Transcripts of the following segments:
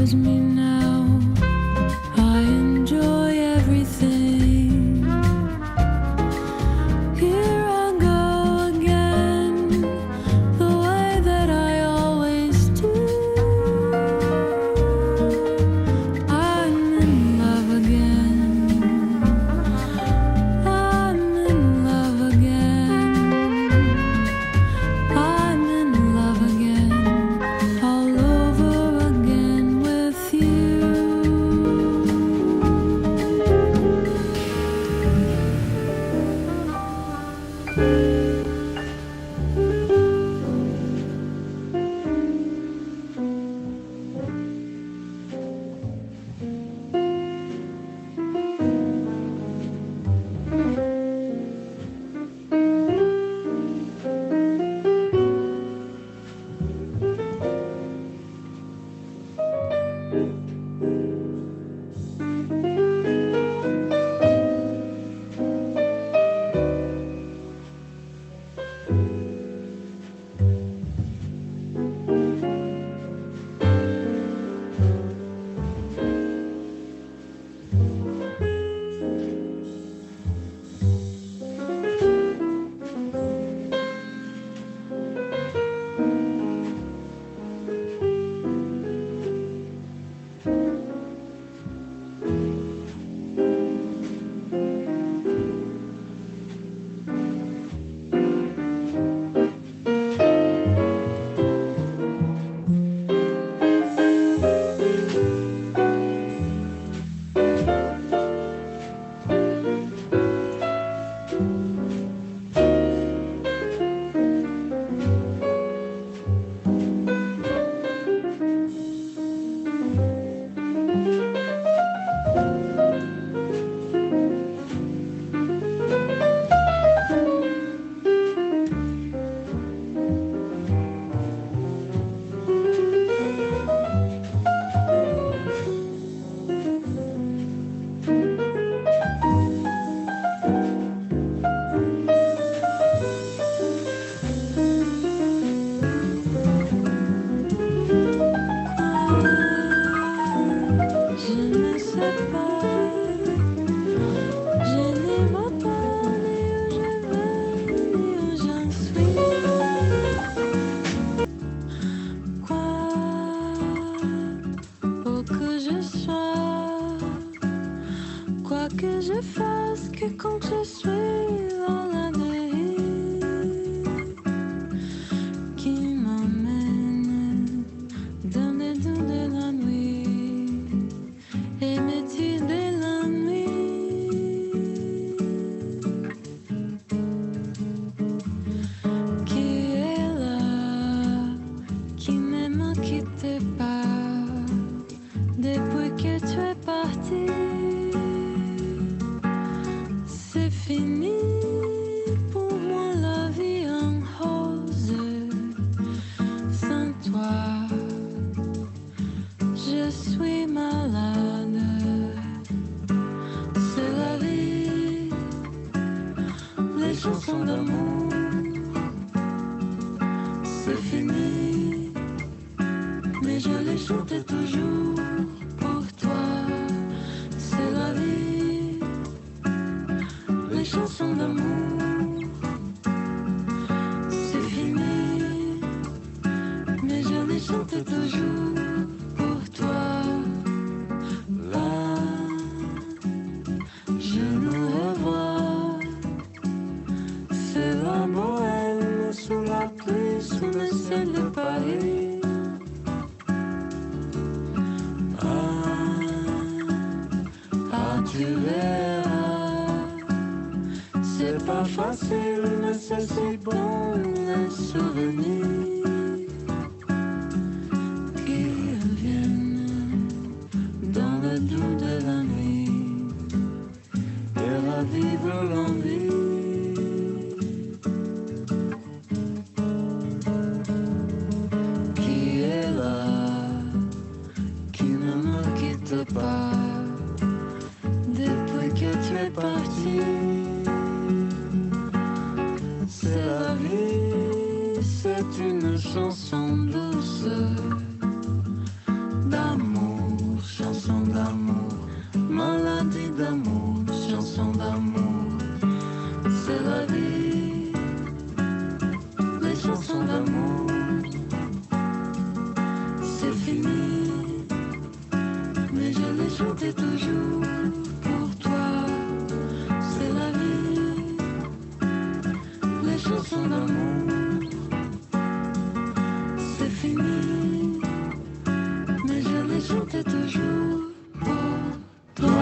bothers me now. I enjoy everything. Here I go again, the way that I always do. I'm in love again. I'm in love again. I'm in love again, all over again with you. Je ne sais pas, je n'ai pas ni où je vais, ni où j'en suis. Quoi, où que je sois, quoi que je fasse, que quand je suis dans la dérive qui m'emmène dans les doux de la nuit et me tire de la nuit. Qui est là, qui ne me quitte pas depuis que tu es parti. C'est fini pour moi la vie en rose. Sans toi, je suis malade. C'est la vie, les chansons d'amour. C'est fini, mais je les chante toujours pour toi. C'est la vie, les chansons d'amour. C'est fini, mais je les chante toujours pour toi. Là, je nous revois. C'est la bohème sous la pluie, sous le ciel de Paris. Tu verras, c'est pas facile, mais c'est si bon les souvenirs qui reviennent dans le doux de la nuit et ravivent l'envie. Qui est là, qui ne me quitte pas depuis que tu es parti. C'est la vie, c'est une chanson douce d'amour. chanter toujours pour toi. C'est la vie, les chansons d'amour. C'est fini, mais je les chantais toujours pour toi.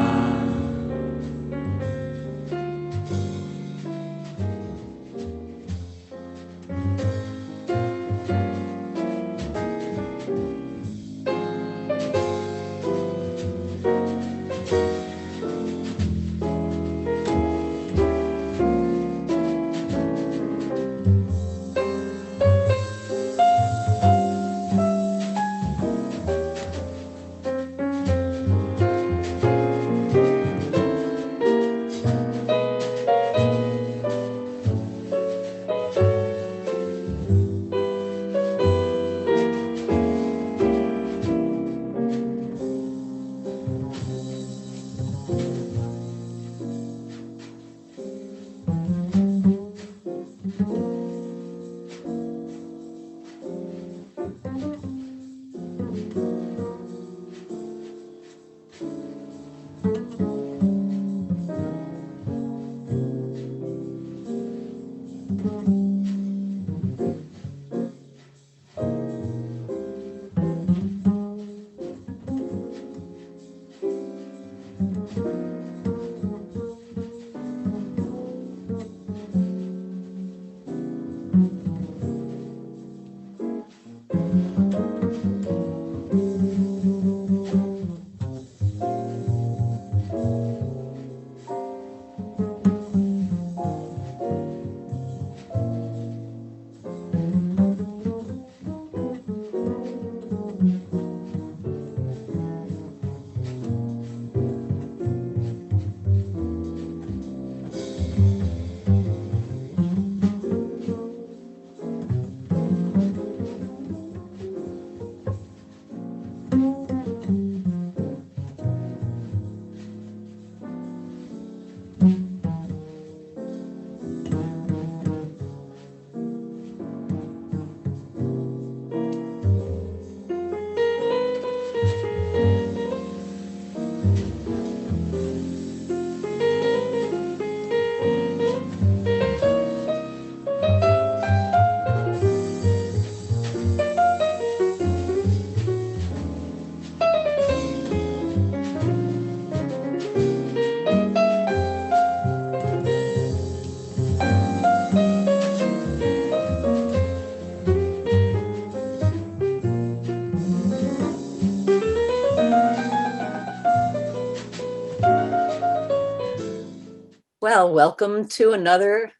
Well, welcome to another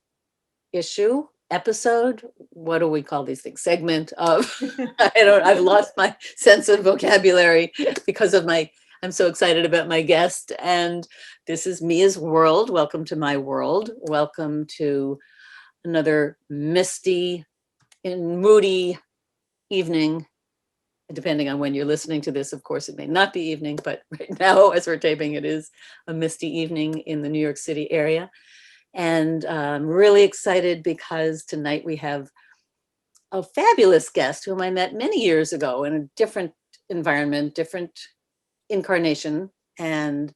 episode. What do we call these things? Segment of, I've lost my sense of vocabulary because of I'm so excited about my guest. And this is Mia's World. Welcome to my world. Welcome to another misty and moody evening. Depending on when you're listening to this, of course, it may not be evening, but right now, as we're taping, it is a misty evening in the New York City area. And I'm really excited because tonight we have a fabulous guest whom I met many years ago in a different environment, different incarnation. And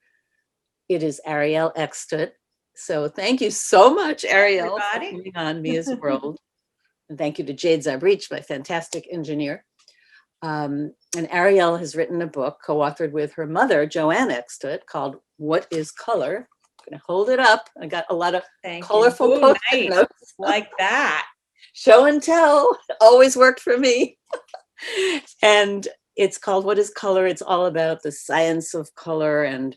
it is Arielle Eckstut. So thank you so much, Arielle, for being on Mia's World. And thank you to Jade Zabrich, my fantastic engineer. And Arielle has written a book co-authored with her mother, Joanne Eckstut, called What is Color? I'm going to hold it up. I got a lot of colorful post-it notes. Like that. Show and tell always worked for me. And it's called What is Color? It's all about the science of color and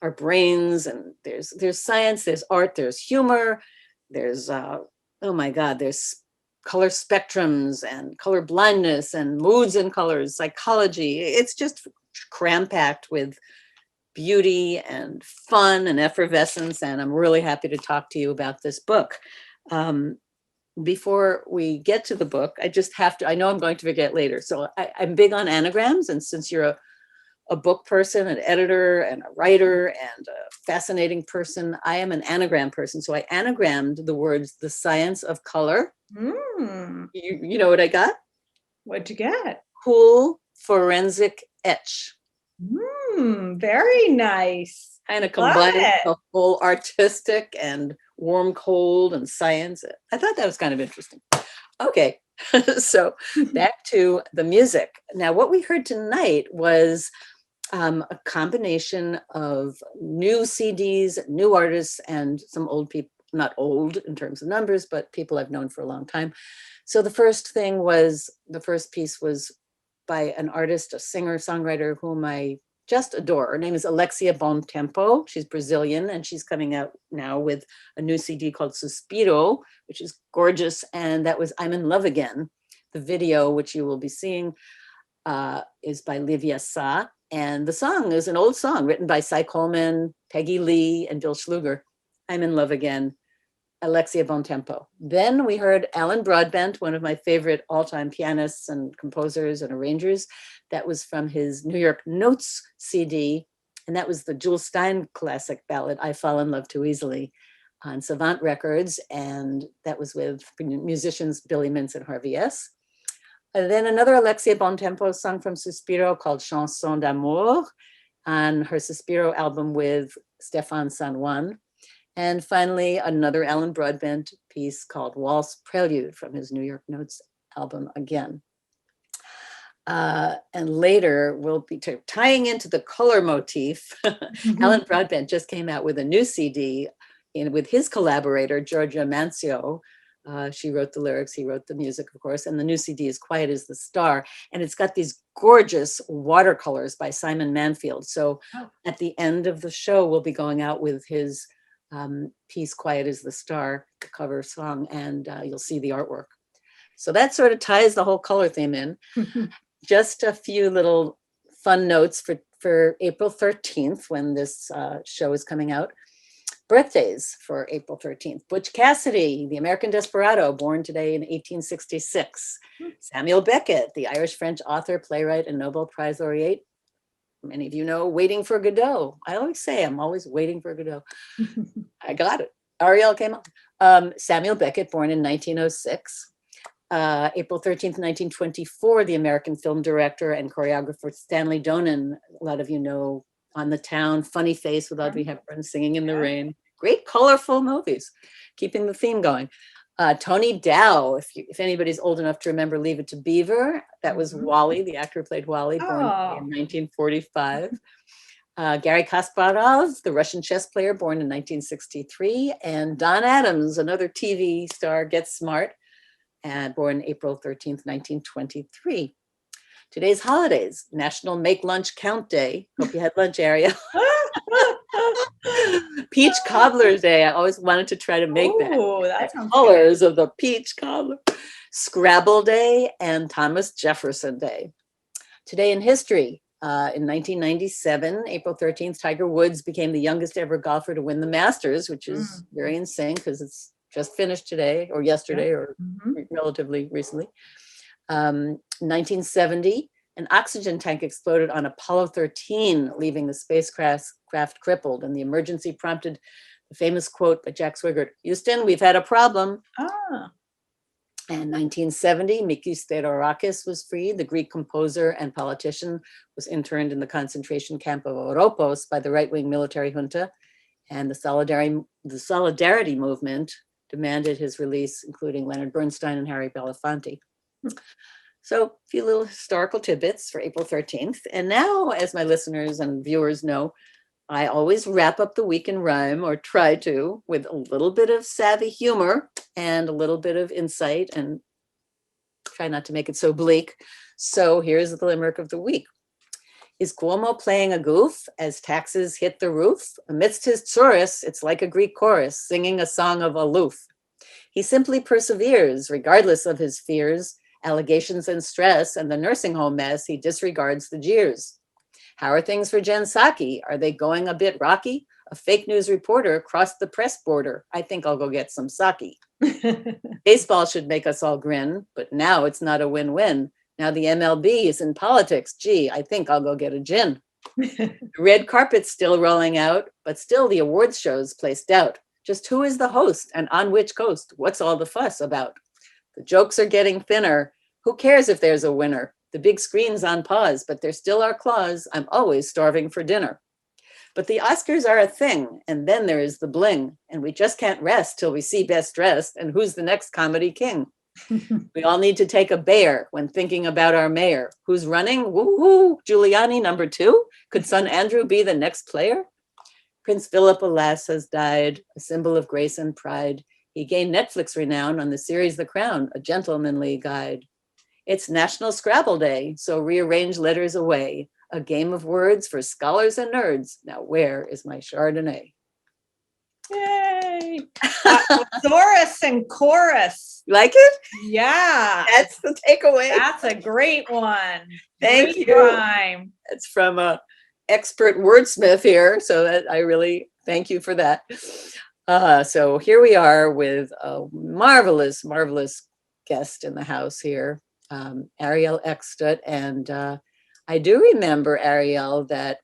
our brains. And there's science, there's art, there's humor, there's, oh my God, there's color spectrums and color blindness and moods and colors, psychology. It's just cram-packed with beauty and fun and effervescence. And I'm really happy to talk to you about this book. Before we get to the book, I just have to, I know I'm going to forget later. So I'm big on anagrams. And since you're a book person, an editor and a writer and a fascinating person, I am an anagram person. So I anagrammed the words, the science of color. You know what I got? What'd you get? Cool forensic etch. Very nice. Kind of Love combines it. the whole artistic and warm, cold, and science. I thought that was kind of interesting. Okay, so back to the music. Now, what we heard tonight was a combination of new CDs, new artists, and some old people, not old in terms of numbers, but people I've known for a long time. So the first piece was by an artist, a singer, songwriter whom I just adore. Her name is Alexia Bomtempo. She's Brazilian, and she's coming out now with a new CD called Suspiro, which is gorgeous. And that was I'm in Love Again. The video, which you will be seeing, is by Livia Sa. And the song is an old song written by Coleman, Peggy Lee, and Bill Schluger. I'm in Love Again, Alexia Bomtempo. Then we heard Alan Broadbent, one of my favorite all-time pianists and composers and arrangers. That was from his New York Notes CD, and that was the Styne classic ballad, I Fall in Love Too Easily, on Savant Records, and that was with musicians Billy Mintz and Harvie S. And then another Alexia Bomtempo song from Suspiro called Chansons d'amour on her Suspiro album with Stephane San Juan. And finally, another Alan Broadbent piece called WALTZ Prelude from his New York Notes album again. And later we'll be tying into the color motif. Alan Broadbent just came out with a new CD with his collaborator, Georgia Mancio. She wrote the lyrics, he wrote the music, of course, and the new CD is Quiet as the Star. And it's got these gorgeous watercolors by Simon Manfield. So at the end of the show, we'll be going out with his piece, Quiet as the Star, the cover song, and you'll see the artwork. So that sort of ties the whole color theme in. Just a few little fun notes for April 13th, when this show is coming out. Birthdays for April 13th. Butch Cassidy, the American desperado, born today in 1866. Samuel Beckett, the Irish-French author, playwright, and Nobel Prize laureate. Many of you know Waiting for Godot. I always say I'm always waiting for Godot. I got it. Arielle came up. Samuel Beckett, born in 1906. April 13th, 1924, the American film director and choreographer Stanley Donen. A lot of you know On the Town, Funny Face with Audrey Hepburn, Singing in the Rain. Great colorful movies, keeping the theme going. Tony Dow, if anybody's old enough to remember Leave It to Beaver, that was Wally, the actor who played Wally, born in 1945. Garry Kasparov, the Russian chess player, born in 1963. And Don Adams, another TV star, Get Smart, and born April 13th, 1923. Today's holidays: National Make Lunch Count Day. Hope you had lunch, Arielle. Peach Cobbler Day. I always wanted to try to make that colors of the peach cobbler. Scrabble Day and Thomas Jefferson Day. Today in history, in 1997, April 13th, Tiger Woods became the youngest ever golfer to win the Masters, which is very insane because it's just finished today or yesterday or relatively recently. 1970, an oxygen tank exploded on Apollo 13, leaving the spacecraft crippled, and the emergency prompted the famous quote by Jack Swigert, "Houston, we've had a problem." And 1970, Mikis Theodorakis was freed. The Greek composer and politician was interned in the concentration camp of Oropos by the right-wing military junta, and the Solidarity movement demanded his release, including Leonard Bernstein and Harry Belafonte. So a few little historical tidbits for April 13th. And now, as my listeners and viewers know, I always wrap up the week in rhyme, or try to, with a little bit of savvy humor and a little bit of insight, and try not to make it so bleak. So here's the limerick of the week. Is Cuomo playing a goof as taxes hit the roof? Amidst his Tzuris, it's like a Greek chorus singing a song of aloof. He simply perseveres, regardless of his fears, allegations and stress, and the nursing home mess. He disregards the jeers. How are things for Jen Szaki? Are they going a bit rocky? A fake news reporter crossed the press border. I think I'll go get some sake. Baseball should make us all grin, but now it's not a win-win. Now the MLB is in politics. Gee, I think I'll go get a gin. The red carpet's still rolling out, but still the awards shows place doubt. Just who is the host and on which coast? What's all the fuss about? The jokes are getting thinner. Who cares if there's a winner? The big screen's on pause, but there still are claws. I'm always starving for dinner. But the Oscars are a thing, and then there is the bling, and we just can't rest till we see Best Dressed and who's the next comedy king. We all need to take a bear when thinking about our mayor. Who's running? Woo-hoo! Giuliani #2? Could son Andrew be the next player? Prince Philip, alas, has died, a symbol of grace and pride. He gained Netflix renown on the series The Crown, a gentlemanly guide. It's National Scrabble Day, so rearrange letters away. A game of words for scholars and nerds. Now, where is my Chardonnay? Yay! Thesaurus and chorus. Like it? Yeah. That's the takeaway. That's a great one. Thank Great you. rhyme. It's from a expert wordsmith here, so that I really thank you for that. So here we are with a marvelous, marvelous guest in the house here, Arielle Eckstut, and I do remember, Arielle, that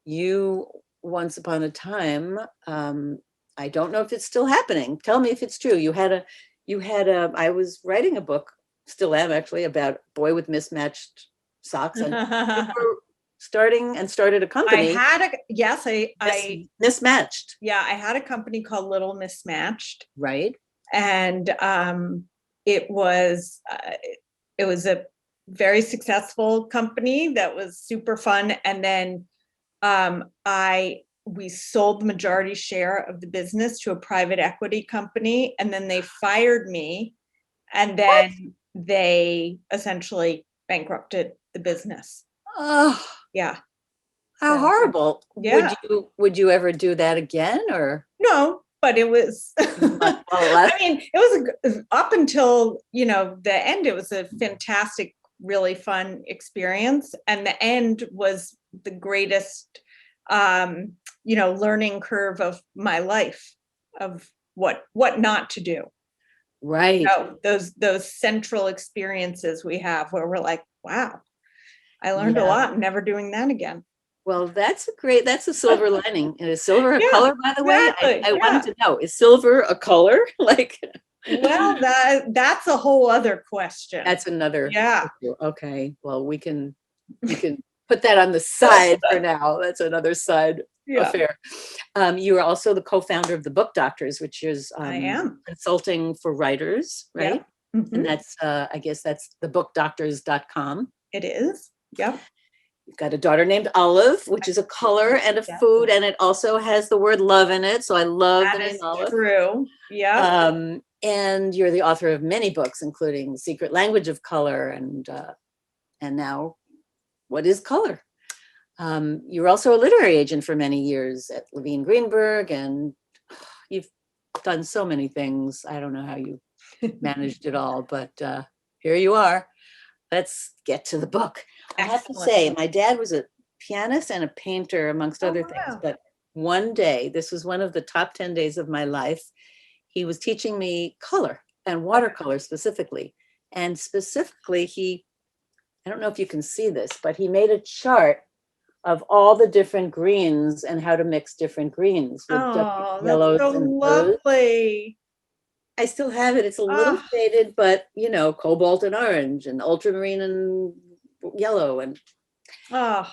you once upon a time, I don't know if it's still happening. Tell me if it's true. I was writing a book, still am actually, about a boy with mismatched socks, and you were started a company. I Mismatched. Yeah, I had a company called Little Mismatched. Right. And it was a very successful company that was super fun. And then we sold the majority share of the business to a private equity company, and then they fired me, and then they essentially bankrupted the business. Oh, Yeah. how horrible. Yeah. Would you ever do that again, or? No, but it was, I mean, it was up until, the end, it was a fantastic, really fun experience. And the end was the greatest, learning curve of my life, of what not to do. Right. Those central experiences we have where we're like, wow, I learned a lot, never doing that again. Well, that's a silver lining. And is silver a color, by the way? Exactly. I wanted to know, is silver a color? Well, that's a whole other question. That's another. Yeah. Okay. Well, we can put that on the side for now. That's another side affair. You are also the co-founder of the Book Doctors, which is I am consulting for writers, right? Yeah. Mm-hmm. And that's I guess that's thebookdoctors.com. It is. Yep. You've got a daughter named Olive, which is a color and a food, and it also has the word love in it. So I love the name Olive. True. Yeah. And you're the author of many books, including Secret Language of Color and now What is Color? You were also a literary agent for many years at Levine Greenberg, and you've done so many things. I don't know how you managed it all, but here you are. Let's get to the book. I have to say, my dad was a pianist and a painter, amongst other things. But one day, this was one of the top 10 days of my life, he was teaching me color and watercolor specifically. And specifically, I don't know if you can see this, but he made a chart of all the different greens and how to mix different greens with different yellows that's so and lovely. I still have it. It's a little faded, but cobalt and orange and ultramarine and yellow and so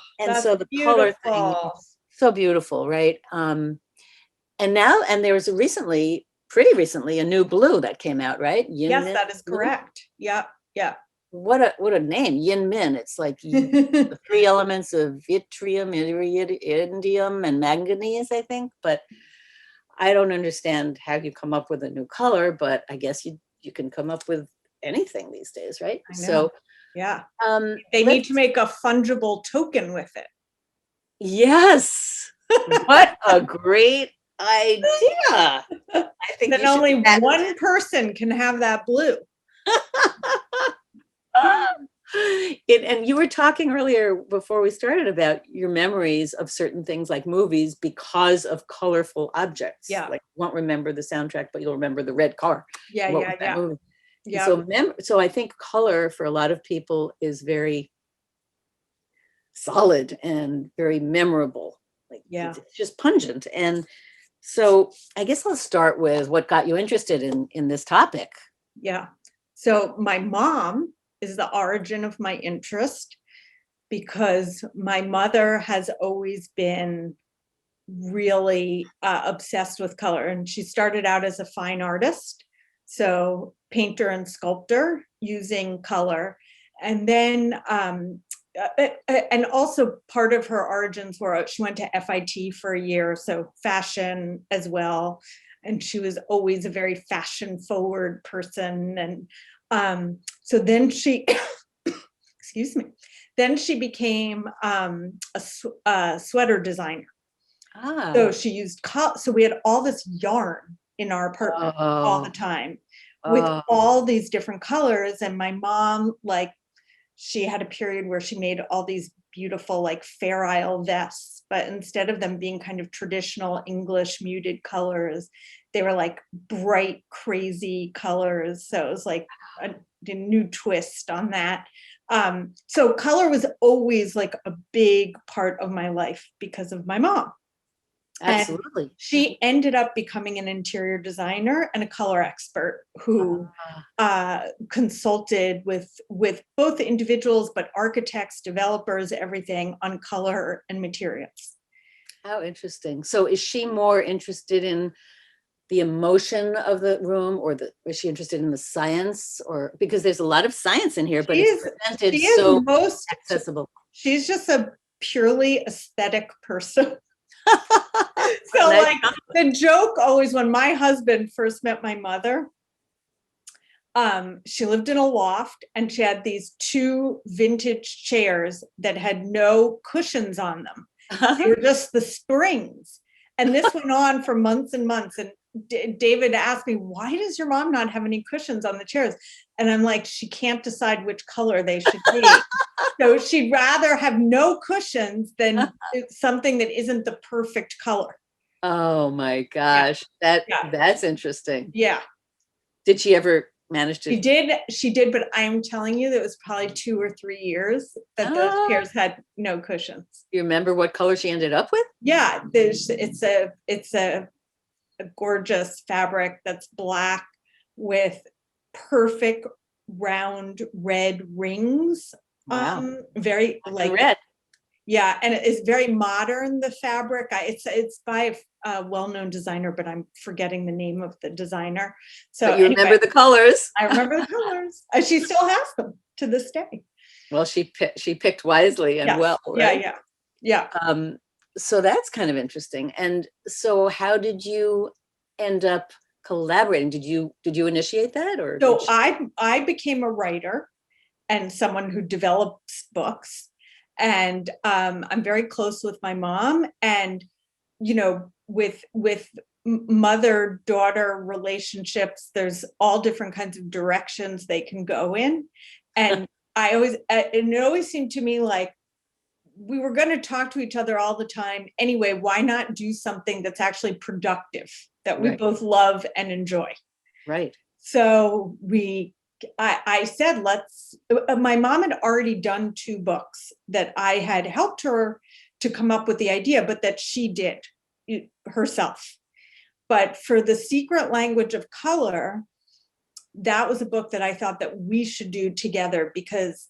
the beautiful. color thing is so beautiful, right? And there was pretty recently, a new blue that came out, right? Yes, that is correct. Yep. What a name, Yin Min. It's like the three elements of yttrium, iridium, and manganese, I think. But I don't understand how you come up with a new color, but I guess you can come up with anything these days, right? I know. So yeah, they need to make a fungible token with it. Yes, what a great idea! I think that only one person can have that blue. And you were talking earlier before we started about your memories of certain things like movies because of colorful objects. Yeah. Like you won't remember the soundtrack, but you'll remember the red car. Yeah. So I think color for a lot of people is very solid and very memorable. It's just pungent. And so I guess I'll start with what got you interested in this topic. Yeah. So my mom is the origin of my interest, because my mother has always been really obsessed with color, and she started out as a fine artist, so painter and sculptor using color, and then and also part of her origins were she went to FIT for a year, so fashion as well, and she was always a very fashion forward person, and so then she excuse me, then she became a sweater designer. So she used so we had all this yarn in our apartment all the time with all these different colors. And my mom, like, she had a period where she made all these beautiful like Fair Isle vests, but instead of them being kind of traditional English muted colors, they were like bright, crazy colors. So it was like a new twist on that. So color was always like a big part of my life because of my mom. Absolutely. And she ended up becoming an interior designer and a color expert who consulted with both individuals, but architects, developers, everything on color and materials. How interesting. So is she more interested in the emotion of the room, or is she interested in the science, or because there's a lot of science in here, but it's presented so most accessible. She's just a purely aesthetic person. So like the joke always, when my husband first met my mother, she lived in a loft and she had these 2 vintage chairs that had no cushions on them. They were just the springs. And this went on for months and months. And David asked me, why does your mom not have any cushions on the chairs? And I'm like, she can't decide which color they should be. So she'd rather have no cushions than something that isn't the perfect color. Oh my gosh. That's interesting. Yeah. Did she ever manage to? She did, but I'm telling you, that was probably 2 or 3 years that those chairs had no cushions. Do you remember what color she ended up with? Yeah, it's a gorgeous fabric that's black with perfect round red rings. Wow. Very like red. Yeah, and it's very modern, the fabric. It's by a well-known designer, but I'm forgetting the name of the designer. So but you remember the colors. I remember the colors. She still has them to this day. Well, she picked wisely and well. Right? Yeah. So that's kind of interesting. And so how did you end up collaborating? Did you initiate that, or? So I became a writer and someone who develops books. And I'm very close with my mom, and with mother-daughter relationships, there's all different kinds of directions they can go in. And it always seemed to me like we were going to talk to each other all the time anyway. Why not do something that's actually productive, that we both love and enjoy? Right. So I said, my mom had already done 2 books that I had helped her to come up with the idea, but that she did herself. But for The Secret Language of Color, that was a book that I thought that we should do together, because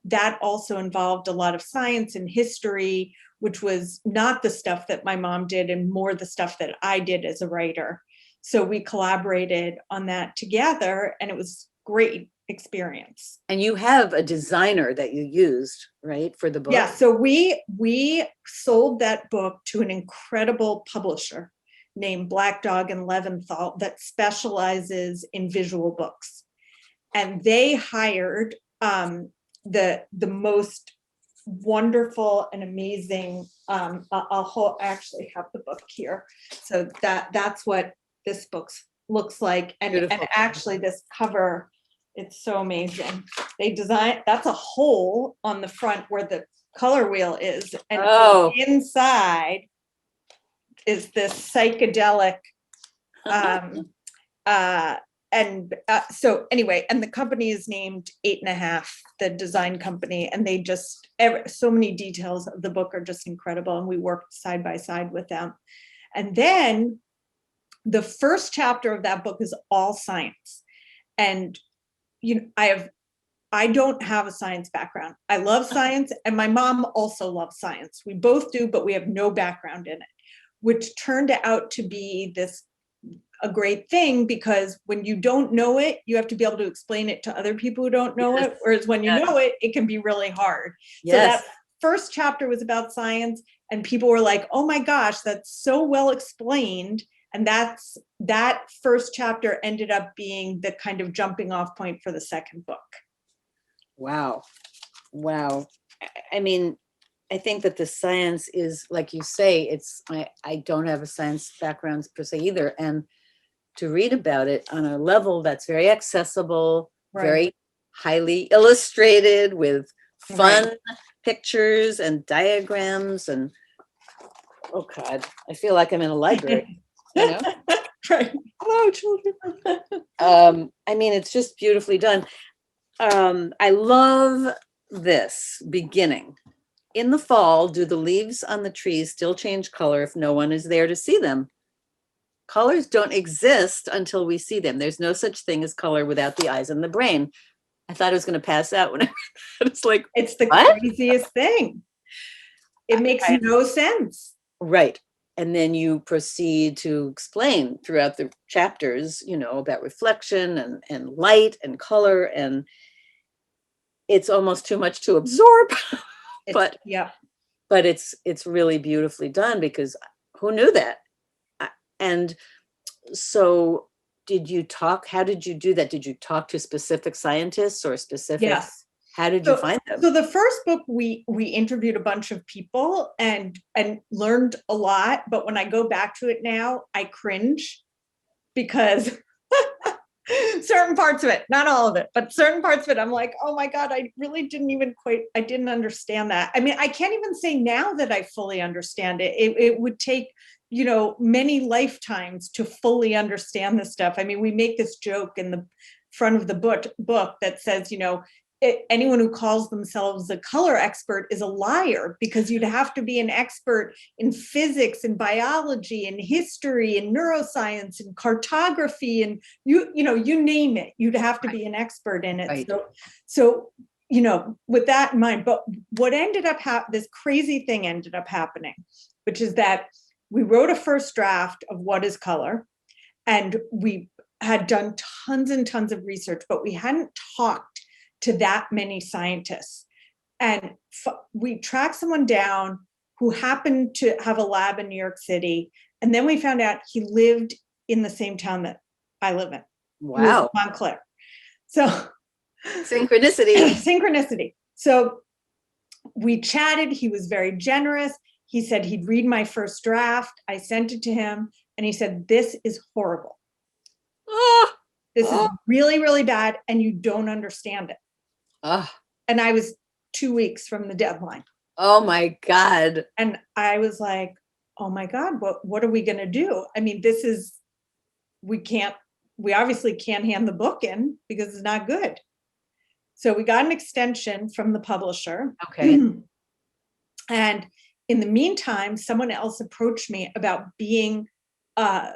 that also involved a lot of science and history, which was not the stuff that my mom did and more the stuff that I did as a writer. So we collaborated on that together, and it was great experience. And you have a designer that you used, right, for the book? Yeah, so we sold that book to an incredible publisher named Black Dog and Leventhal that specializes in visual books. And they hired the most wonderful and amazing, I actually have the book here. So that's what this book looks like. And actually this cover, it's so amazing. They designed, that's a hole on the front where the color wheel is. And inside is this psychedelic, so anyway, and the company is named 8.5, the design company, and they just, so many details of the book are just incredible. And we worked side by side with them. And then the first chapter of that book is all science. And I have I don't have a science background. I love science, and my mom also loves science. We both do, but we have no background in it, which turned out to be a great thing, because when you don't know it, you have to be able to explain it to other people who don't know it. Whereas when you know it, it can be really hard. So that first chapter was about science, and people were like, oh my gosh, that's so well explained. And that first chapter ended up being the kind of jumping off point for the second book. Wow. Wow. I mean, I think that the science is, like you say, I don't have a science background per se either. And to read about it on a level that's very accessible, very highly illustrated with fun pictures and diagrams, and oh God, I feel like I'm in a library, you know? Right. Hello, children. I mean, it's just beautifully done. I love this beginning. In the fall, do the leaves on the trees still change color if no one is there to see them? Colors don't exist until we see them. There's no such thing as color without the eyes and the brain. I thought I was going to pass out when I read that. It's like, it's the what? Craziest thing. It makes no sense. Right. And then you proceed to explain throughout the chapters, you know, about reflection and light and color, and it's almost too much to absorb. But it's really beautifully done, because who knew that? And so how did you do that? Did you talk to specific scientists or specific? Yes. How did you find them? So the first book, we interviewed a bunch of people and learned a lot. But when I go back to it now, I cringe, because certain parts of it, not all of it, but certain parts of it, I'm like, oh my God, I really I didn't understand that. I mean, I can't even say now that I fully understand it. It would take, you know, many lifetimes to fully understand this stuff. I mean, we make this joke in the front of the book that says, you know, anyone who calls themselves a color expert is a liar, because you'd have to be an expert in physics and biology and history and neuroscience and cartography, and you name it, you'd have to be an expert in it. Right. So, you know, with that in mind, but what ended up this crazy thing ended up happening, which is that we wrote a first draft of what is color, and we had done tons and tons of research, but we hadn't talked to that many scientists. And we tracked someone down who happened to have a lab in New York City. And then we found out he lived in the same town that I live in. Wow. Montclair. So synchronicity. Synchronicity. So we chatted. He was very generous. He said he'd read my first draft. I sent it to him, and he said, this is horrible. This is really, really bad, and you don't understand it. And I was 2 weeks from the deadline. Oh my God. And I was like, oh my God, what are we going to do? I mean, we obviously can't hand the book in because it's not good. So we got an extension from the publisher. Okay. And in the meantime, someone else approached me about being a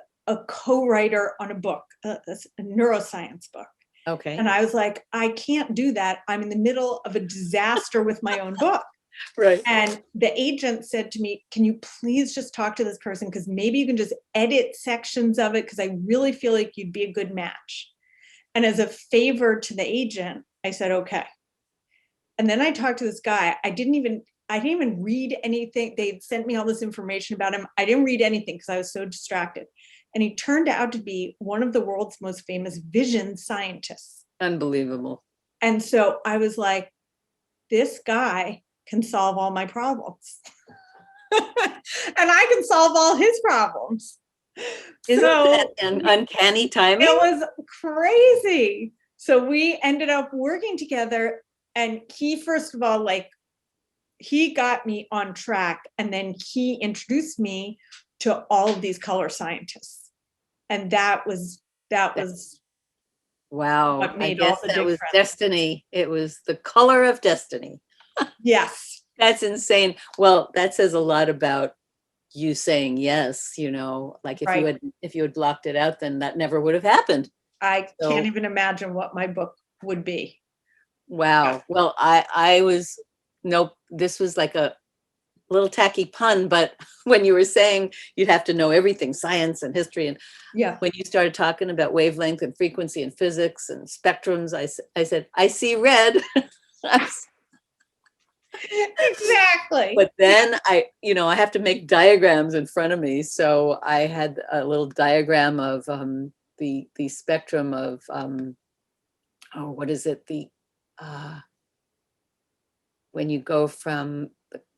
co-writer on a book, a neuroscience book. Okay. And I was like, I can't do that. I'm in the middle of a disaster with my own book. Right. And the agent said to me, can you please just talk to this person? Because maybe you can just edit sections of it, because I really feel like you'd be a good match. And as a favor to the agent, I said, okay. And then I talked to this guy. I didn't even read anything. They'd sent me all this information about him. I didn't read anything because I was so distracted. And he turned out to be one of the world's most famous vision scientists. Unbelievable. And so I was like, this guy can solve all my problems. And I can solve all his problems. Isn't that an uncanny timing? It was crazy. So we ended up working together, and he, first of all, he got me on track, and then he introduced me to all of these color scientists. And that was wow. What made I guess all the that difference. Was destiny. It was the color of destiny. Yes. That's insane. Well, that says a lot about you saying yes, you know, like if you had blocked it out, then that never would have happened. I can't even imagine what my book would be. Wow. Well, I was, nope, this was like a little tacky pun, but when you were saying you'd have to know everything, science and history, and Yeah. when you started talking about wavelength and frequency and physics and spectrums, I said, I see red. Exactly. But then I have to make diagrams in front of me. So I had a little diagram of the spectrum of, what is it? When you go from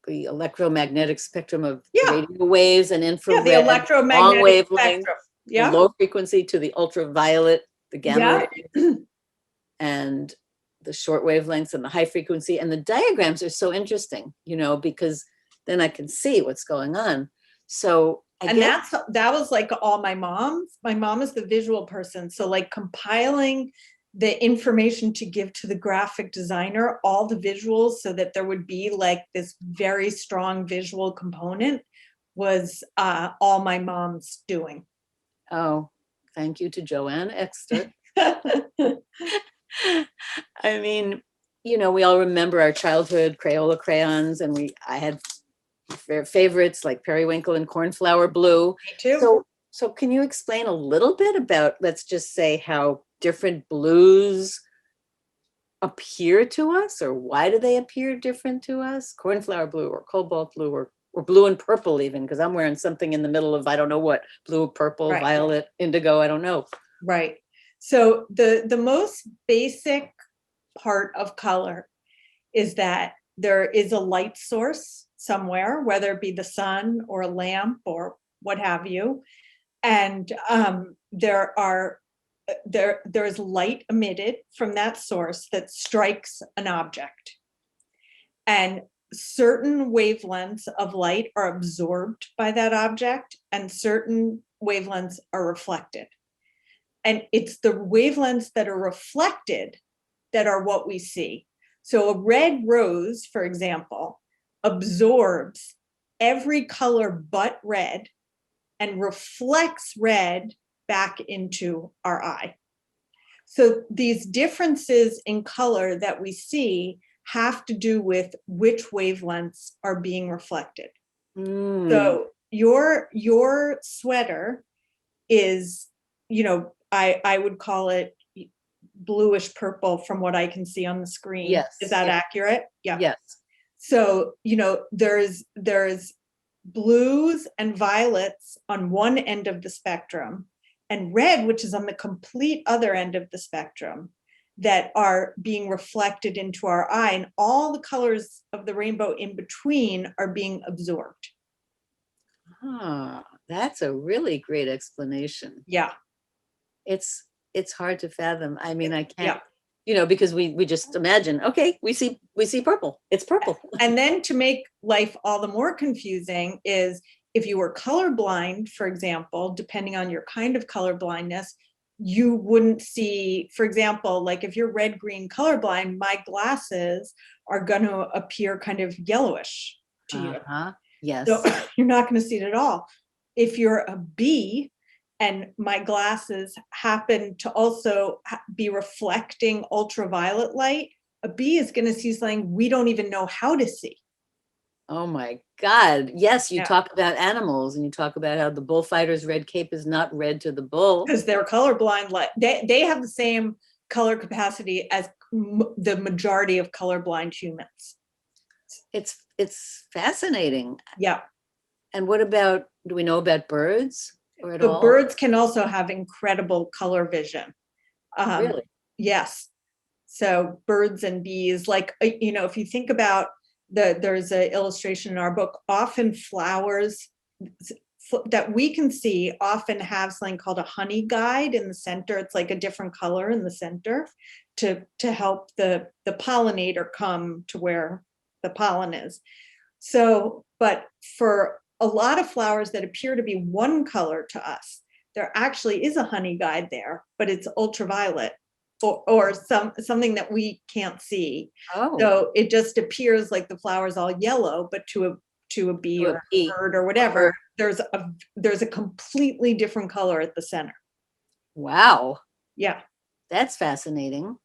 the electromagnetic spectrum of radio waves and infrared, the electromagnetic long wavelength, spectrum. the Yeah. low frequency to the ultraviolet, the gamma rays, and the short wavelengths and the high frequency. And the diagrams are so interesting, because then I can see what's going on. So that was like all my mom's. My mom is the visual person. So like compiling the information to give to the graphic designer, all the visuals, so that there would be like this very strong visual component, was all my mom's doing. Oh, thank you to Joanne Eckstut. I mean, we all remember our childhood Crayola crayons, and I had favorites like Periwinkle and Cornflower Blue. Me too. So can you explain a little bit about, let's just say, how different blues appear to us, or why do they appear different to us? Cornflower blue or cobalt blue or blue and purple even, because I'm wearing something in the middle of, I don't know what, blue, purple, violet, indigo, I don't know. Right. So the most basic part of color is that there is a light source somewhere, whether it be the sun or a lamp or what have you. And there's light emitted from that source that strikes an object. And certain wavelengths of light are absorbed by that object, and certain wavelengths are reflected. And it's the wavelengths that are reflected that are what we see. So a red rose, for example, absorbs every color but red and reflects red back into our eye. So these differences in color that we see have to do with which wavelengths are being reflected. So your sweater is, I would call it bluish purple from what I can see on the screen. Yes. Is that accurate? Yeah. Yes. So, there's blues and violets on one end of the spectrum, and red, which is on the complete other end of the spectrum, that are being reflected into our eye, and all the colors of the rainbow in between are being absorbed. That's a really great explanation. Yeah. It's hard to fathom. I mean, I can't, because we just imagine, okay, we see purple. It's purple. And then to make life all the more confusing is if you were colorblind, for example, depending on your kind of color blindness, you wouldn't see, for example, like if you're red-green colorblind, my glasses are going to appear kind of yellowish to you. Yes. So you're not going to see it at all. If you're a bee and my glasses happen to also be reflecting ultraviolet light, a bee is going to see something we don't even know how to see. Oh my God. Yes, you talk about animals and you talk about how the bullfighter's red cape is not red to the bull. Because they're colorblind. They have the same color capacity as the majority of colorblind humans. It's fascinating. Yeah. And do we know about birds or at all? Birds can also have incredible color vision. Really? Yes. So birds and bees, like, if you think about there's an illustration in our book, often flowers that we can see often have something called a honey guide in the center. It's like a different color in the center to help the pollinator come to where the pollen is. So, but for a lot of flowers that appear to be one color to us, there actually is a honey guide there, but it's ultraviolet or something that we can't see. Oh. So it just appears like the flower's all yellow, but to a bee or a bird or whatever, there's a completely different color at the center. Wow. Yeah. That's fascinating.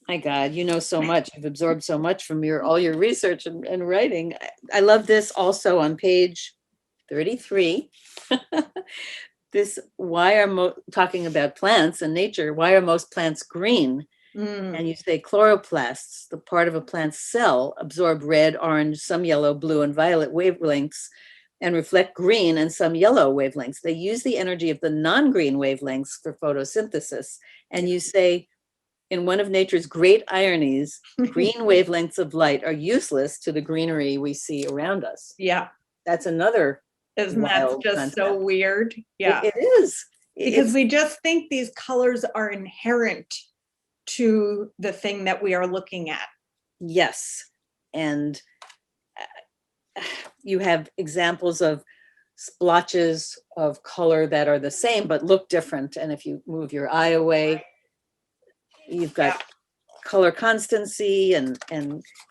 My God, you know so much. You've absorbed so much from all your research and writing. I love this also on page 33. This, talking about plants and nature, why are most plants green? And you say chloroplasts, the part of a plant's cell, absorb red, orange, some yellow, blue, and violet wavelengths and reflect green and some yellow wavelengths. They use the energy of the non-green wavelengths for photosynthesis. And you say, in one of nature's great ironies, green wavelengths of light are useless to the greenery we see around us. Yeah. That's another Isn't that wild just concept. so weird? Yeah. It is. Because we just think these colors are inherent to the thing that we are looking at. Yes. And you have examples of splotches of color that are the same but look different. And if you move your eye away, you've got color constancy and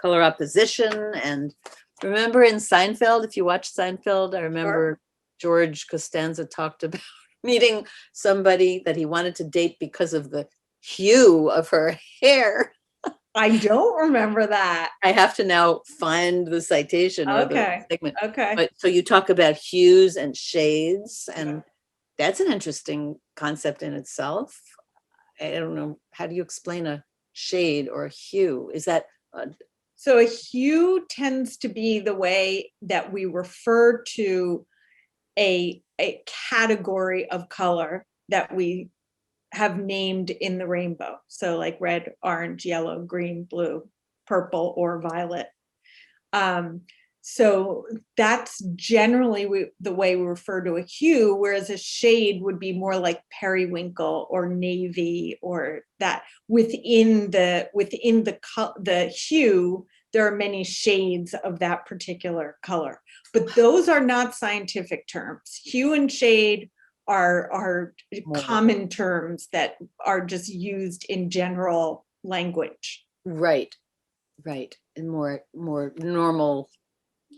color opposition. And remember in Seinfeld, if you watch Seinfeld, I remember George Costanza talked about meeting somebody that he wanted to date because of the hue of her hair. I don't remember that. I have to now find the citation or Okay. the segment. Okay. But so you talk about hues and shades, and that's an interesting concept in itself. I don't know. How do you explain a shade or a hue? Is that so a hue tends to be the way that we refer to a category of color that we have named in the rainbow. So like red, orange, yellow, green, blue, purple, or violet. So that's generally the way we refer to a hue, whereas a shade would be more like periwinkle or navy, or that within the hue, there are many shades of that particular color. But those are not scientific terms. Hue and shade are common terms that are just used in general language. Right. And more normal.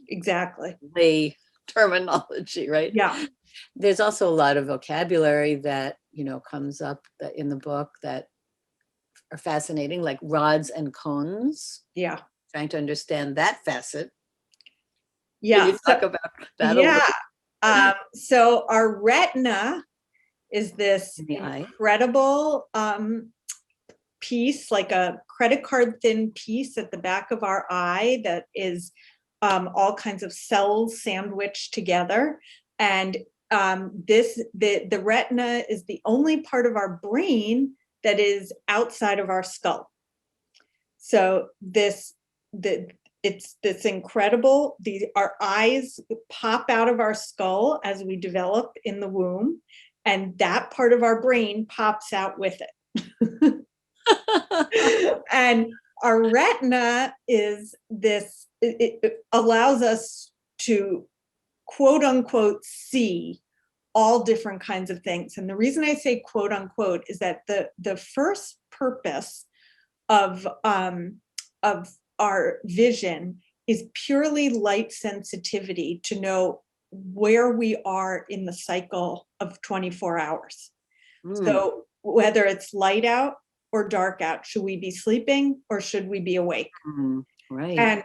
Exactly. Lay terminology, right? Yeah. There's also a lot of vocabulary that, comes up in the book that are fascinating, like rods and cones. Yeah. Trying to understand that facet. Yeah. Can you talk about that a little? So our retina is this incredible piece, like a credit card thin piece at the back of our eye that is all kinds of cells sandwiched together. And the retina is the only part of our brain that is outside of our skull. So it's this incredible, our eyes pop out of our skull as we develop in the womb, and that part of our brain pops out with it. And our retina is this, it allows us to quote unquote see all different kinds of things. And the reason I say quote unquote is that the first purpose of our vision is purely light sensitivity, to know where we are in the cycle of 24 hours. So whether it's light out or dark out, should we be sleeping or should we be awake? Right. And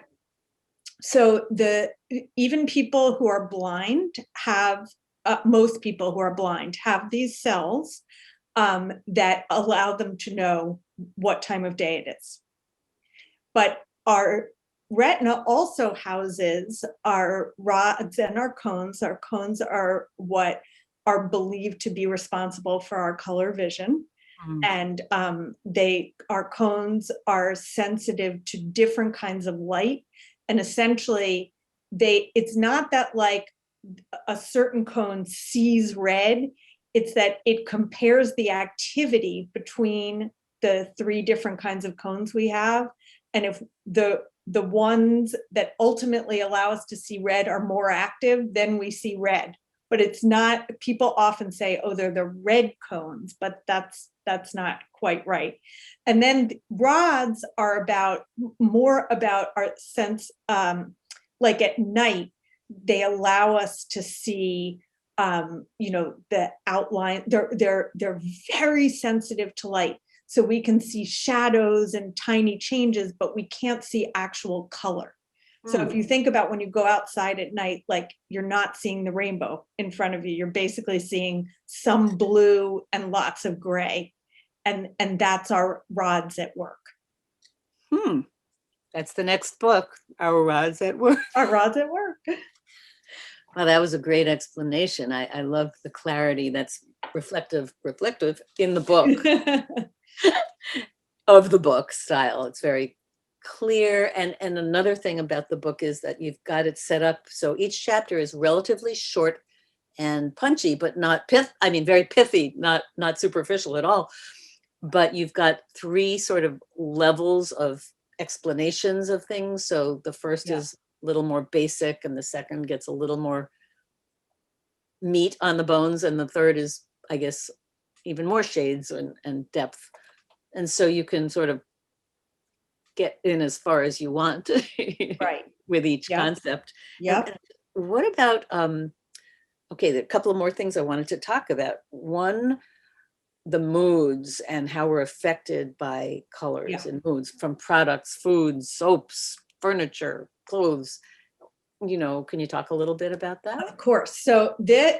so even people who are blind have, most people who are blind have these cells that allow them to know what time of day it is. But our retina also houses our rods and our cones. Our cones are what are believed to be responsible for our color vision. And our cones are sensitive to different kinds of light. And essentially, it's not that like a certain cone sees red, it's that it compares the activity between the three different kinds of cones we have. And if the ones that ultimately allow us to see red are more active, then we see red. But it's not, people often say, oh, they're the red cones, but that's not quite right. And then rods are more about our sense, like at night, they allow us to see, the outline. They're very sensitive to light. So we can see shadows and tiny changes, but we can't see actual color. So if you think about when you go outside at night, like you're not seeing the rainbow in front of you, you're basically seeing some blue and lots of gray. And that's our rods at work. That's the next book, Our Rods at Work. Our rods at work. Well, that was a great explanation. I love the clarity that's reflective in the book of the book style. It's very clear. And another thing about the book is that you've got it set up so each chapter is relatively short and punchy, but not very pithy, not superficial at all. But you've got 3 sort of levels of explanations of things. So the first is a little more basic, and the second gets a little more meat on the bones, and the third is, I guess, even more shades and depth. And so you can sort of get in as far as you want Right. with each concept. Yeah. What about okay, there are a couple of more things I wanted to talk about. One, the moods and how we're affected by colors and moods from products, foods, soaps, furniture, clothes. Can you talk a little bit about that? Of course. So this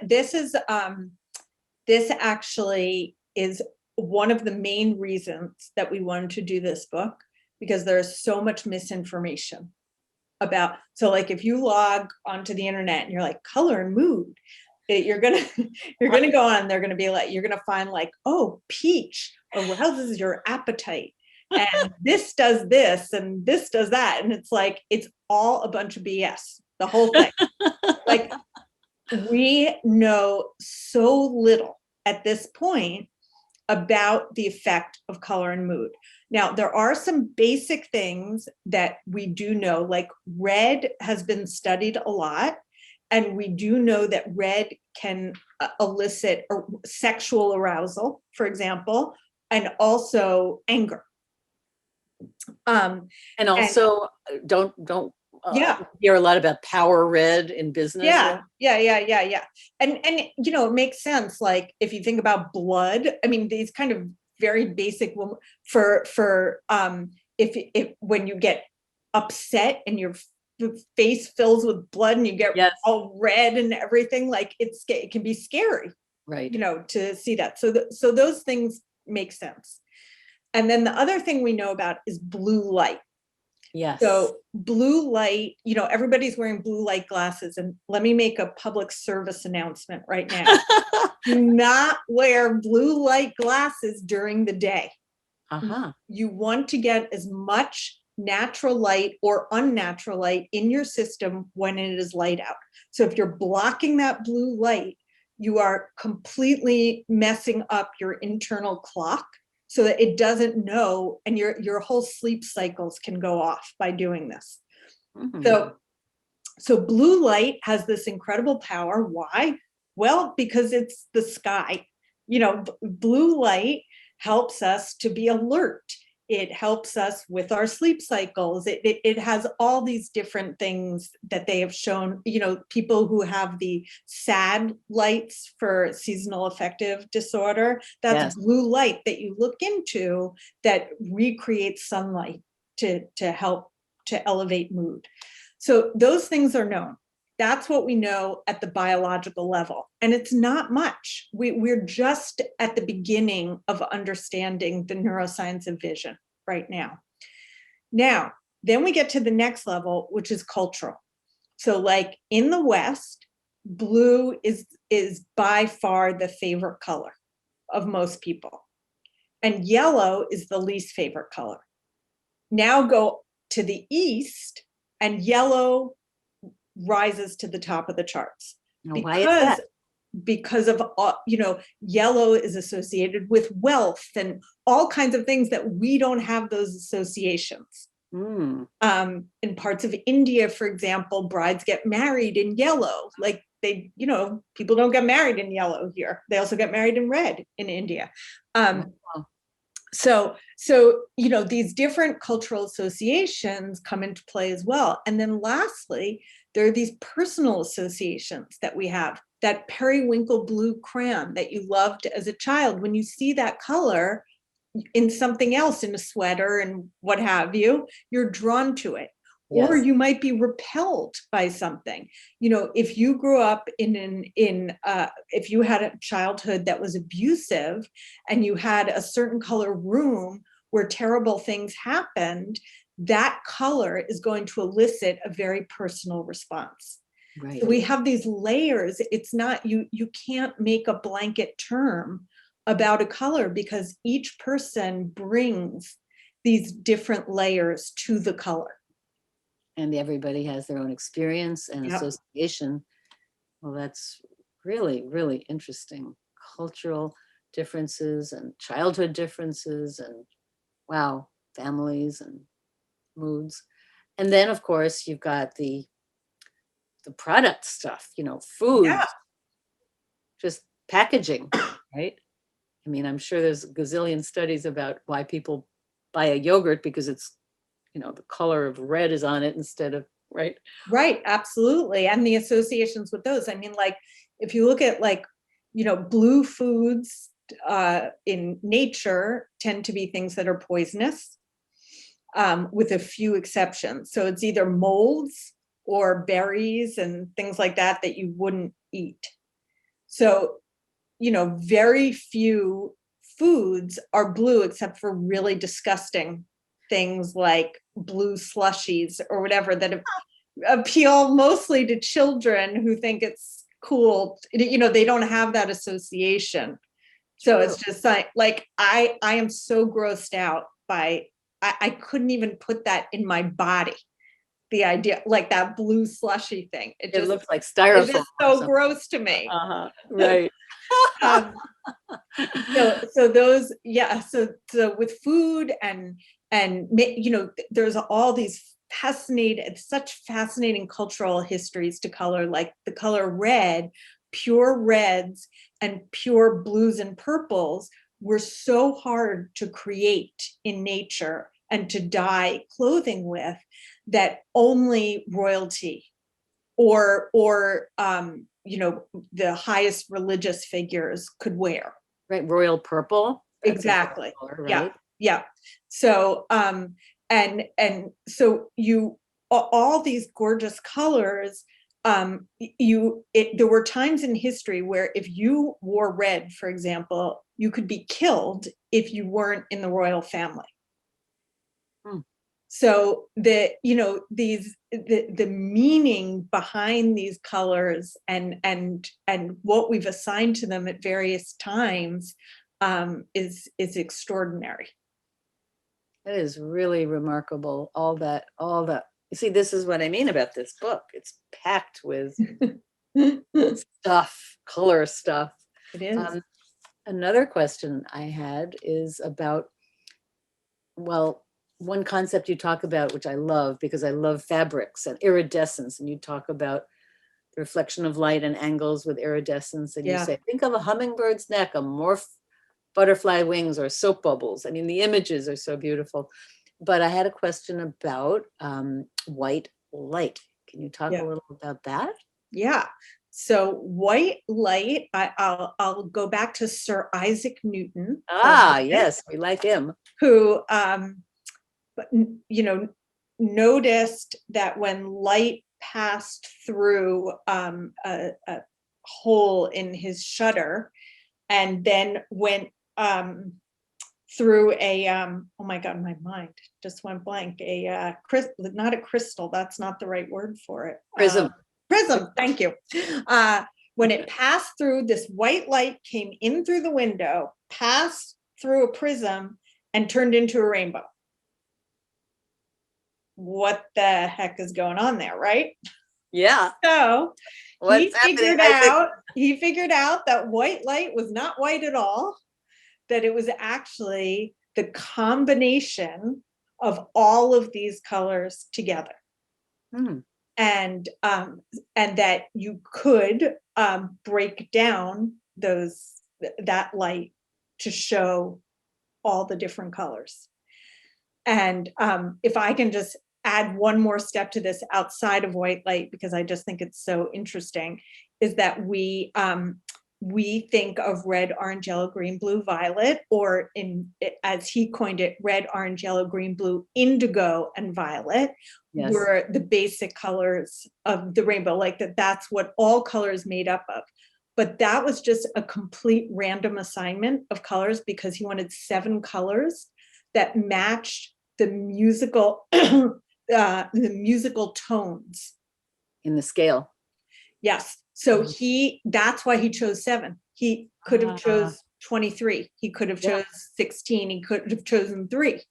actually is one of the main reasons that we wanted to do this book, because there's so much misinformation about, so like if you log onto the internet and you're like color and mood, you're gonna go on and they're gonna be like, you're gonna find like, oh, peach arouses your appetite, and this does this and this does that, and it's like, it's all a bunch of BS, the whole thing. Like, we know so little at this point about the effect of color and mood. Now, there are some basic things that we do know, like red has been studied a lot. And we do know that red can elicit sexual arousal, for example, and also anger. And also, don't hear a lot about power red in business. Yeah. And it makes sense. Like if you think about blood, I mean, these kind of very basic for if when you get upset and your face fills with blood and you get all red and everything, like it can be scary, right? To see that. So those things make sense. And then the other thing we know about is blue light. Yes. So blue light, everybody's wearing blue light glasses, and let me make a public service announcement right now. Do not wear blue light glasses during the day. You want to get as much natural light or unnatural light in your system when it is light out. So if you're blocking that blue light, you are completely messing up your internal clock so that it doesn't know, and your whole sleep cycles can go off by doing this. So blue light has this incredible power. Why? Well, because it's the sky. Blue light helps us to be alert. It helps us with our sleep cycles. It has all these different things that they have shown, people who have the SAD lights for seasonal affective disorder, that's blue light that you look into that recreates sunlight to help to elevate mood. So those things are known. That's what we know at the biological level. And it's not much. We're just at the beginning of understanding the neuroscience of vision right now. Now, then we get to the next level, which is cultural. So like in the West, blue is by far the favorite color of most people. And yellow is the least favorite color. Now go to the East and yellow rises to the top of the charts. Why is that? Because of, yellow is associated with wealth and all kinds of things that we don't have those associations. In parts of India, for example, brides get married in yellow. Like people don't get married in yellow here. They also get married in red in India. So these different cultural associations come into play as well. And then lastly, there are these personal associations that we have. That periwinkle blue crayon that you loved as a child, when you see that color, in something else, in a sweater and what have you, you're drawn to it. Yes. Or you might be repelled by something. You know, if you grew up if you had a childhood that was abusive and you had a certain color room where terrible things happened, that color is going to elicit a very personal response. Right. So we have these layers. It's not, you can't make a blanket term about a color because each person brings these different layers to the color. And everybody has their own experience and Yep. association. Well, that's really, really interesting. Cultural differences and childhood differences and wow, families and moods. And then of course you've got the product stuff, you know, food, Yeah. just packaging, right? I mean, I'm sure there's a gazillion studies about why people buy a yogurt because it's, you know, the color of red is on it instead of, right? Right, absolutely. And the associations with those. I mean, like, if you look at like, you know, blue foods in nature tend to be things that are poisonous, with a few exceptions. So it's either molds or berries and things like that that you wouldn't eat. So, you know, very few foods are blue except for really disgusting things like blue slushies or whatever that appeal mostly to children who think it's cool. You know, they don't have that association. So it's just like I am so grossed out by, I couldn't even put that in my body. The idea, like that blue slushy thing. It just looks like styrofoam. It's just so gross to me. Right. So those, yeah. So with food and you know, there's all these such fascinating cultural histories to color, like the color red, pure reds and pure blues and purples were so hard to create in nature and to dye clothing with that only royalty or you know, the highest religious figures could wear. Right, royal purple. Exactly. Color, right? Yeah. So and so you, all these gorgeous colors, there were times in history where if you wore red, for example, you could be killed if you weren't in the royal family. So the meaning behind these colors and what we've assigned to them at various times is extraordinary. It is really remarkable. All that. You see, this is what I mean about this book. It's packed with stuff, color stuff. It is. Another question I had is about, well, one concept you talk about, which I love because I love fabrics and iridescence, and you talk about the reflection of light and angles with iridescence, and you say, think of a hummingbird's neck, a morph butterfly wings or soap bubbles. I mean, the images are so beautiful. But I had a question about white light. Can you talk a little about that? Yeah. So white light, I'll go back to Sir Isaac Newton. Yes, we like him. Who, you know, noticed that when light passed through a hole in his shutter and then went through a oh my god, my mind just went blank, not a crystal, that's not the right word for it, prism, thank you. When it passed through, this white light came in through the window, passed through a prism and turned into a rainbow. What the heck is going on there, right? Yeah. So he figured out that white light was not white at all, that it was actually the combination of all of these colors together. And that you could break down that light to show all the different colors. And if I can just add one more step to this outside of white light, because I just think it's so interesting, is that we we think of red, orange, yellow, green, blue, violet, or as he coined it, red, orange, yellow, green, blue, indigo, and violet were the basic colors of the rainbow, like that's what all colors made up of. But that was just a complete random assignment of colors because he wanted 7 colors that matched the musical tones in the scale. Yes. So that's why he chose 7. He could have chose 23. He could have chose 16. He could have chosen 3.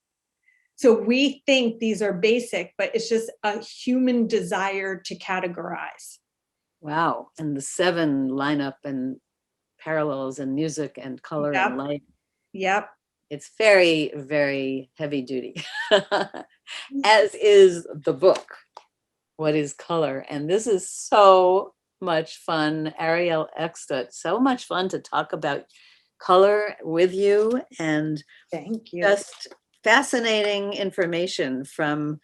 So we think these are basic, but it's just a human desire to categorize. Wow. And the 7 lineup and parallels and music and color and light. Yep. It's very, very heavy duty, as is the book, What is Color? And this is so much fun. Arielle Eckstut, so much fun to talk about color with you. And thank you. Just fascinating information from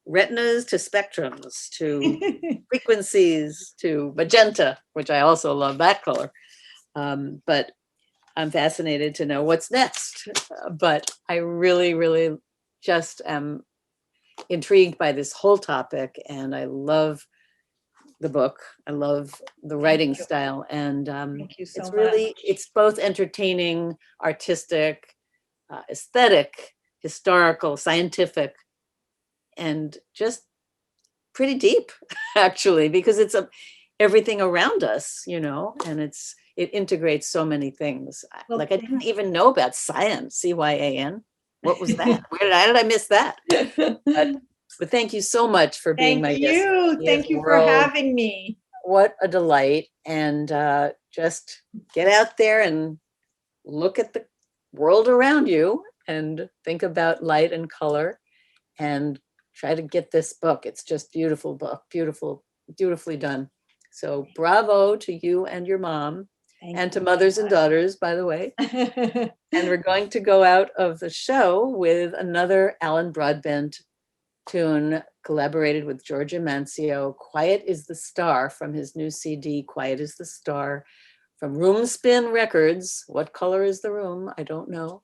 retinas to spectrums to frequencies to magenta, which I also love that color. But I'm fascinated to know what's next. But I really, really just am intrigued by this whole topic, and I love the book. I love the writing style, and Thank you so it's much. really, it's both entertaining, artistic, aesthetic, historical, scientific, and just pretty deep, actually, because it's everything around us, you know, and it integrates so many things. Well, like I didn't even know about cyan, C-Y-A-N. What was that? How did I miss that? But thank you so much for being my guest. Thank you for having me. What a delight. And just get out there and look at the world around you and think about light and color and try to get this book. It's just beautiful book, beautifully done. So bravo to you and your mom. And to mothers and daughters, by the way. And we're going to go out of the show with another Alan Broadbent tune, collaborated with Georgia Mancio, Quiet is the Star, from his new CD, Quiet is the Star, from Room Spin Records. What color is the room? I don't know.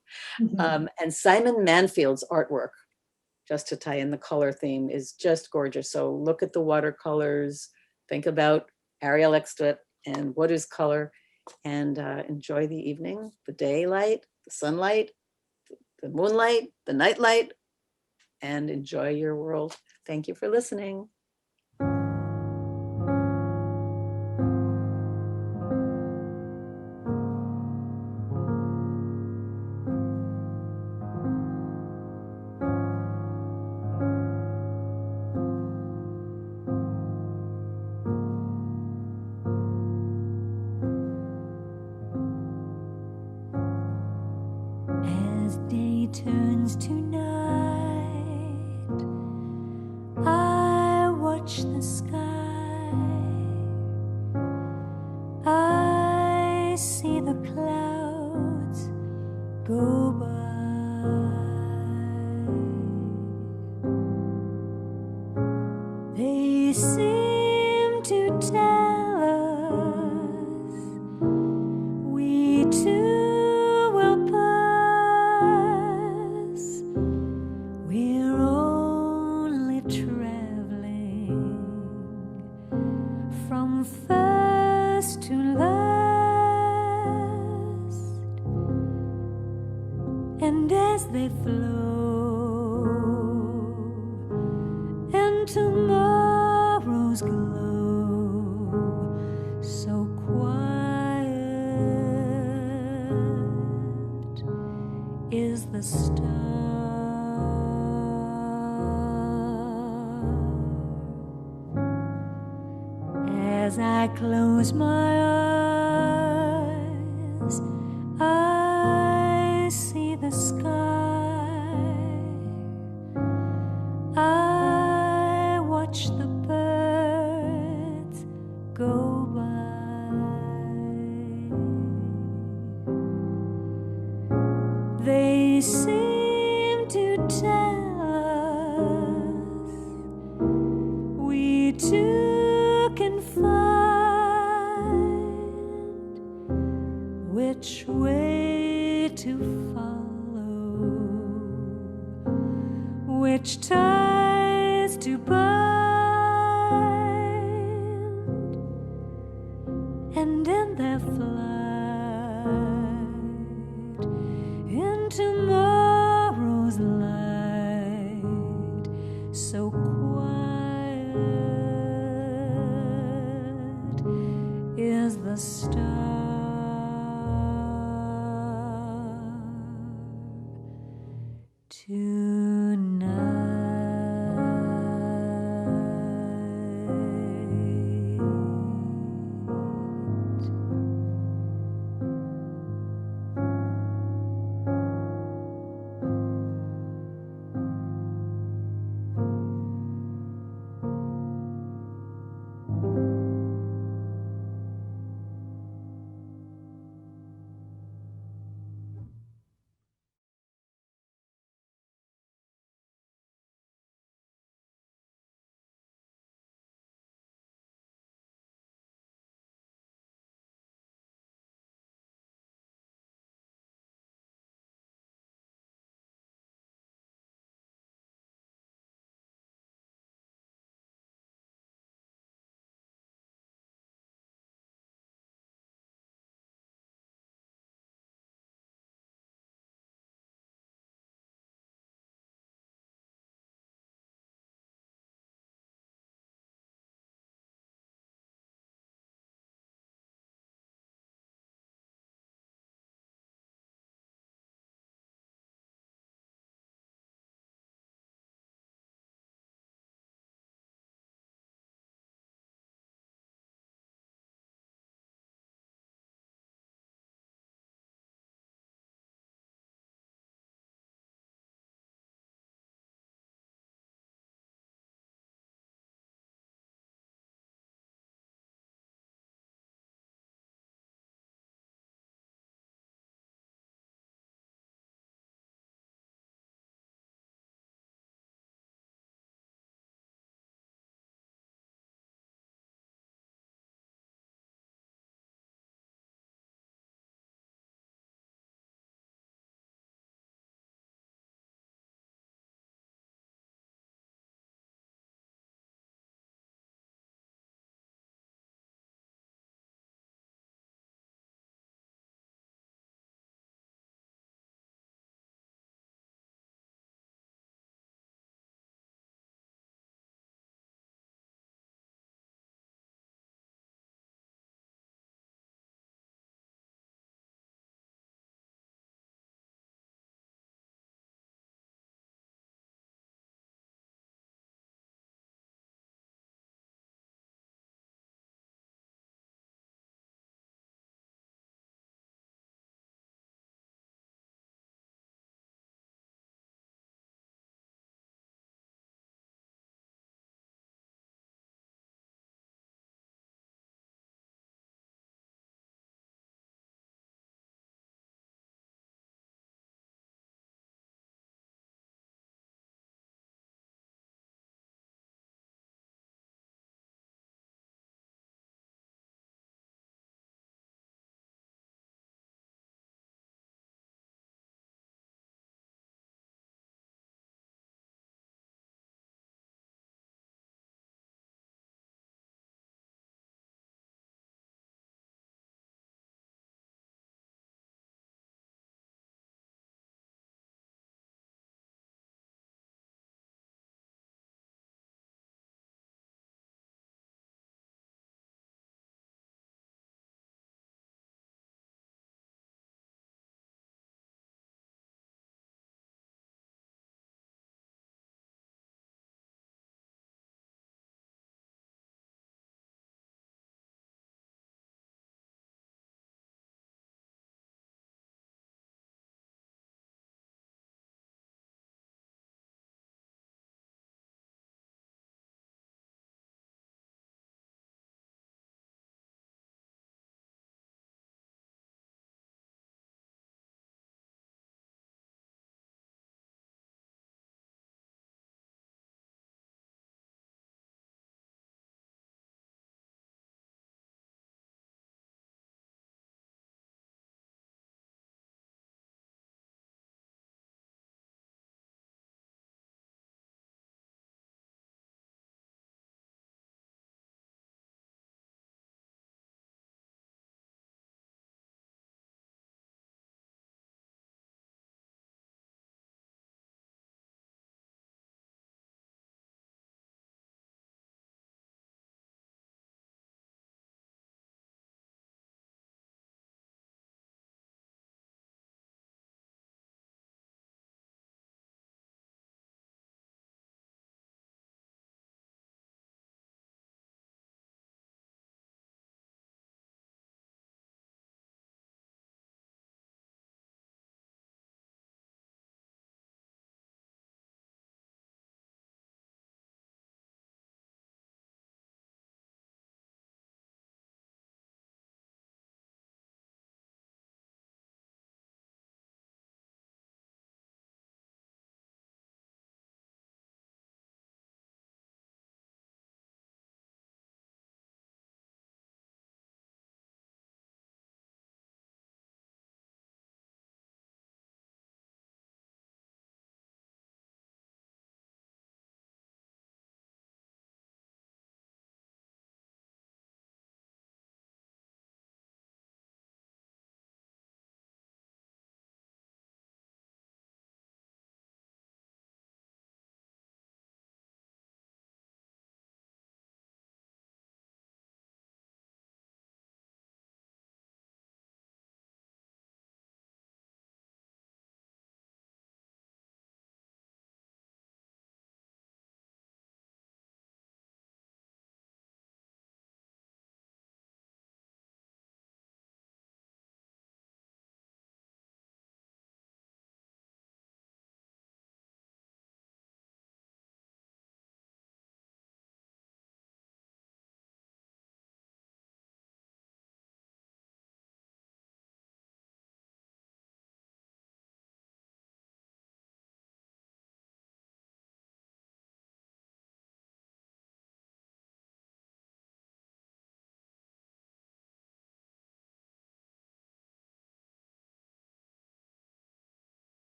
And Simon Manfield's artwork, just to tie in the color theme, is just gorgeous. So look at the watercolors, think about Arielle Eckstut and What is Color, and enjoy the evening, the daylight, the sunlight, the moonlight, the nightlight, and enjoy your world. Thank you for listening. As day turns to night, I watch the sky. I see the clouds go by. They seem to tell us we too will pass. We're only traveling from first to last, and as they flow and tomorrow's glow, so quiet is the star. As I close my eyes, I see the sky. I watch the birds go by. They seem to tell us we too can find which way to follow, which ties to bind, and in their flight in tomorrow's light, so quiet is the star.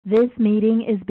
This meeting is